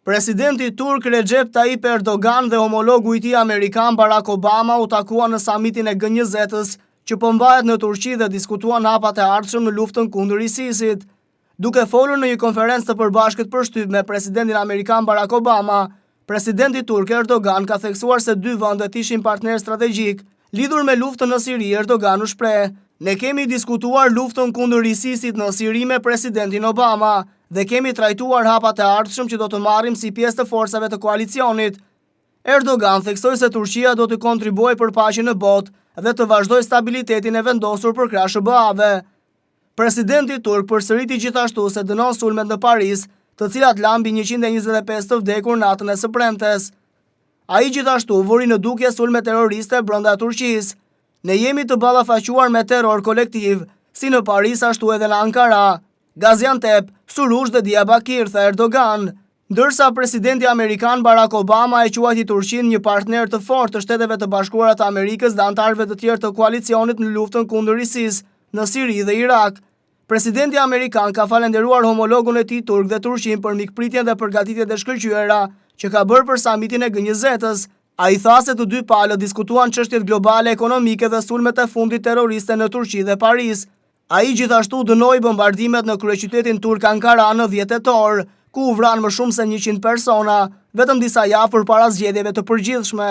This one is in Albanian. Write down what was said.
Presidenti turk Recep Tayyip Erdogan dhe homologu i tij amerikan Barack Obama u takuan në samitin e G20-s që po mbahet në Turqi dhe diskutuan hapat e ardhshëm në luftën kundër ISIS-it. Duke folur në një konferencë të përbashkët përshtyp me presidentin amerikan Barack Obama, presidenti turk Erdogan ka theksuar se dy vendet ishin partner strategjik. Lidhur me luftën në Siri, Erdogan u shpreh: "Ne kemi diskutuar luftën kundër ISIS-it në Siri me presidentin Obama dhe kemi trajtuar hapat e ardhshëm që do të marrim si pjesë të forcave të koalicionit." Erdogan theksoi se Turqia do të kontribuojë për paqen në botë dhe të vazhdojë stabilitetin e vendosur për krah SBA-ve. Presidenti turk përsëriti gjithashtu se dënon sulmet në Paris, të cilat lambi 125 të vdekur natën e së premtes. Ai gjithashtu vuri në dukje sulme terroriste brenda Turqisë. "Ne jemi të ballafaquar me terror kolektiv, si në Paris ashtu edhe në Ankara, Gaziantep, Surush dhe Diyarbakir", tha Erdogan. Ndërsa presidenti amerikan Barack Obama e quajti Turqinë një partner të fortë të Shteteve të Bashkuara të Amerikës dhe anëtarëve të tjerë të koalicionit në luftën kundër ISIS në Siri dhe Irak. Presidenti amerikan ka falenderuar homologun e tij turk dhe Turqinë për mikpritjen dhe përgatitjet e shkëlqyera që ka bërë për samitin e G20-s. Ai tha se të dy palët diskutuan çështjet globale ekonomike dhe sulmet e fundit terroriste në Turqi dhe Paris. Ai gjithashtu dënoi bombardimet në kryeqytetin turk Ankara në 10 tetor, ku u vranë më shumë se 100 persona, vetëm disa javë përpara zgjedhjeve të përgjithshme.